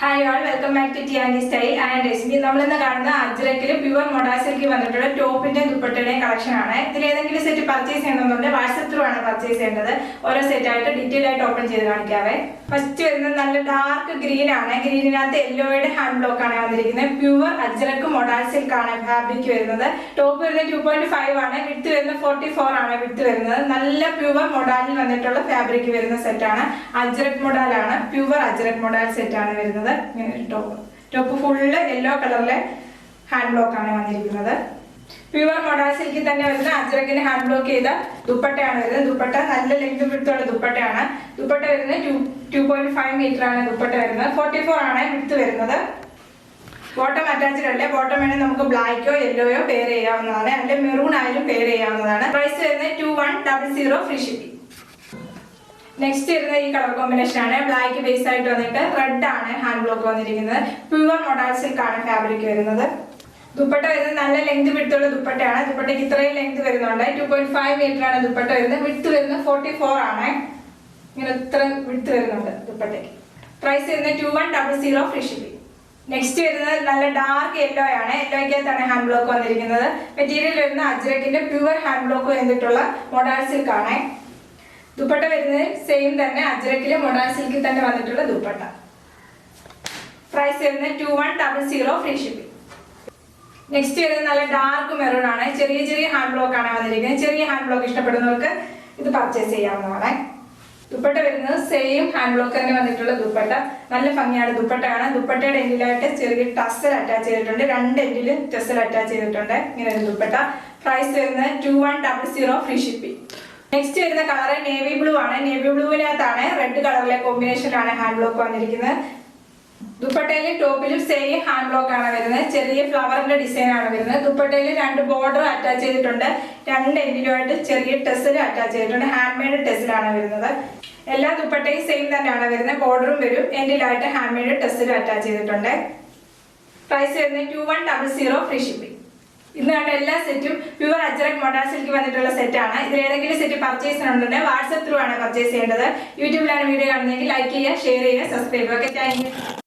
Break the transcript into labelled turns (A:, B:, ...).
A: Hi all, welcome back to Tiyani style and Rashmi. നമ്മളിന്ന് കാണുന്ന അജ്രക്കിൽ pure മൊഡാസിൽക്ക് വന്നിട്ടുള്ള ടോപ്പിന്റെ ദുപ്പട്ടയുടെയും കളക്ഷൻ ആണ്. ഇതിൽ ഏതെങ്കിലും സെറ്റ് പർച്ചേസ് ചെയ്യണമെന്നുണ്ടെങ്കിൽ വാട്സ്ആപ്പ് ത്രൂ ആണ് പർച്ചേസ് ചെയ്യേണ്ടത്. ഓരോ സെറ്റ് ആയിട്ട് ഡീറ്റെയിൽ ആയിട്ട് ഓപ്പൺ ചെയ്ത് കാണിക്കാവേ. ഫസ്റ്റ് വരുന്നത് നല്ല ഡാർക്ക് ഗ്രീൻ ആണ്. ഗ്രീനിനകത്ത് യെല്ലോയുടെ ഹാൻഡ് ബ്ലോക്ക് ആണ് വന്നിരിക്കുന്നത്. പ്യുവർ അജ്രക്ക് മൊഡാൽ സിൽക്ക് ആണ് ഫാബ്രിക് വരുന്നത്. ടോപ്പ് വരുന്നത് 2.5 ആണ്. വിഡ്ത്ത് വരുന്നത് 44 ആണ്. വിഡ്ത്ത് വരുന്നത് നല്ല പ്യുവർ മൊഡാലിൽ വന്നിട്ടുള്ള ഫാബ്രിക് വരുന്ന സെറ്റ് ആണ്. അജ്രക് മൊഡാൽ ആണ്. പ്യുവർ അജ്രക് മൊഡാൽ സെറ്റ് ആണ് വരുന്നത്. ടോപ്പ് ഫുള്ള് യെല്ലോ കളറിലെ ഹാൻഡ് ബ്ലോക്ക് ആണ് വന്നിരിക്കുന്നത്. പ്യുവർ മൊഡാൽ സിൽക്കിൽ തന്നെ വരുന്ന അജ്രക്കിന് ഹാൻഡ് ബ്ലോക്ക് ചെയ്ത ദുപ്പട്ടയാണ് വരുന്നത്. ദുപ്പട്ട നല്ല ലെങ്ത് വിടുത്തുള്ള ദുപ്പട്ടയാണ്. ദുപ്പട്ട വരുന്നത് 2.5 മീറ്റർ ആണ് ദുപ്പട്ട വരുന്നത്. 44 ആണ് വിടുത്ത് വരുന്നത്. ബോട്ടം അറ്റാച്ച്ഡ് അല്ലേ. ബോട്ടം വേണമെങ്കിൽ നമുക്ക് ബ്ലാക്കോ യെല്ലോയോ പെയർ ചെയ്യാവുന്നതാണ്. അല്ലെങ്കിൽ മെറൂൺ ആയാലും പെയർ ചെയ്യാവുന്നതാണ്. പ്രൈസ് വരുന്നത് 2100 ഫ്രീ ഷിപ്പിംഗ്. നെക്സ്റ്റ് വരുന്ന ഈ കളർ കോമ്പിനേഷൻ ആണ്. ബ്ലാക്ക് ബേസ് ആയിട്ട് വന്നിട്ട് റെഡ് ആണ് ഹാൻഡ് ബ്ലോക്ക് വന്നിരിക്കുന്നത്. പ്യുവർ മൊഡാൽ സിൽക്ക് ആണ് ഫാബ്രിക് വരുന്നത്. ദുപ്പട്ട വരുന്നത് നല്ല ലെങ്ത് വിടുത്തുള്ള ദുപ്പട്ടയാണ്. ദുപ്പട്ടയ്ക്ക് ഇത്രയും ലെങ്ത് വരുന്നുണ്ട്. 2.5 മീറ്റർ ആണ് ദുപ്പട്ട വരുന്നത്. വിടുത്ത് വരുന്നത് 44 ആണ്. ഇങ്ങനെ ഇത്ര വിടുത്ത് വരുന്നുണ്ട് ദുപ്പട്ടയ്ക്ക്. പ്രൈസ് വരുന്നത് 2100 ഫ്രീ ഷിപ്പിംഗ്. നെക്സ്റ്റ് വരുന്നത് നല്ല ഡാർക്ക് യെല്ലോ ആണ്. യെല്ലോയ്ക്കകത്താണ് ഹാൻഡ് ബ്ലോക്ക് വന്നിരിക്കുന്നത്. മെറ്റീരിയൽ വരുന്ന അജ്രക്കിന്റെ പ്യുവർ ഹാൻഡ് ബ്ലോക്ക് വന്നിട്ടുള്ള മൊഡാൽ സിൽക്ക് ആണ്. ദുപ്പട്ട വരുന്നത് സെയിം തന്നെ അജ്രക്കിലെ മൊഡാൽ സിൽക്കിൽ തന്നെ വന്നിട്ടുള്ള ദുപ്പട്ട. പ്രൈസ് വരുന്നത് 2100 ഫ്രീ ഷിപ്പിംഗ്. നെക്സ്റ്റ് വരുന്നത് നല്ല ഡാർക്ക് മെറൂൺ ആണ്. ചെറിയ ചെറിയ ഹാൻഡ് ബ്ലോക്ക് ആണ് വന്നിരിക്കുന്നത്. ചെറിയ ഹാൻഡ് ബ്ലോക്ക് ഇഷ്ടപ്പെടുന്നവർക്ക് ഇത് പർച്ചേസ് ചെയ്യാവുന്നതാണ്. ദുപ്പട്ട വരുന്നത് സെയിം ഹാൻഡ് ബ്ലോക്ക് തന്നെ വന്നിട്ടുള്ള ദുപ്പട്ട. നല്ല ഭംഗിയാണ് ദുപ്പട്ടയാണ്. ദുപ്പട്ടയുടെ എൻഡിലായിട്ട് ചെറിയ ടസൽ അറ്റാച്ച് ചെയ്തിട്ടുണ്ട്. രണ്ട് എൻഡിലും ടസൽ അറ്റാച്ച് ചെയ്തിട്ടുണ്ട്. ഇങ്ങനെ ഒരു ദുപ്പട്ട. പ്രൈസ് വരുന്നത് 2100 ഫ്രീ ഷിപ്പിംഗ്. നെക്സ്റ്റ് വരുന്ന കളർ നേവി ബ്ലൂ ആണ്. നേവി ബ്ലൂവിനകത്താണ് റെഡ് കളറിലെ കോമ്പിനേഷനിലാണ് ഹാൻഡ് ബ്ലോക്ക് വന്നിരിക്കുന്നത്. ദുപ്പട്ടയിലും ടോപ്പിലും സെയിം ഹാൻഡ് ബ്ലോക്ക് ആണ് വരുന്നത്. ചെറിയ ഫ്ലവറിന്റെ ഡിസൈൻ ആണ് വരുന്നത്. ദുപ്പട്ടയിൽ രണ്ട് ബോർഡർ അറ്റാച്ച് ചെയ്തിട്ടുണ്ട്. രണ്ട് എൻഡിലുമായിട്ട് ചെറിയ ടെസൽ അറ്റാച്ച് ചെയ്തിട്ടുണ്ട്. ഹാൻഡ് മെയ്ഡ് ടെസലാണ് വരുന്നത്. എല്ലാ ദുപ്പട്ടയും സെയിം തന്നെയാണ് വരുന്നത്. ബോർഡറും വരും. എൻഡിലായിട്ട് ഹാൻഡ് മെയ്ഡ് ടെസലും അറ്റാച്ച് ചെയ്തിട്ടുണ്ട്. പ്രൈസ് വരുന്നത് 2100 ഫ്രീ ഷിപ്പിംഗ്. ഇന്ന് കണ്ട എല്ലാ സെറ്റും പ്യുവർ അജ്രക് മൊഡാൽ സിൽക്ക് വന്നിട്ടുള്ള സെറ്റ് ആണ്. ഇതിൽ ഏതെങ്കിലും സെറ്റ് പർച്ചേസ് ചെയ്യണമെന്നുണ്ടെങ്കിൽ വാട്സ്ആപ്പ് ത്രൂ ആണ് പർച്ചേസ് ചെയ്യേണ്ടത്. യൂട്യൂബിലാണ് വീഡിയോ കാണുന്നതെങ്കിൽ ലൈക്ക് ചെയ്യുക, ഷെയർ ചെയ്യുക, സബ്സ്ക്രൈബ് ചെയ്യുക. Thank you.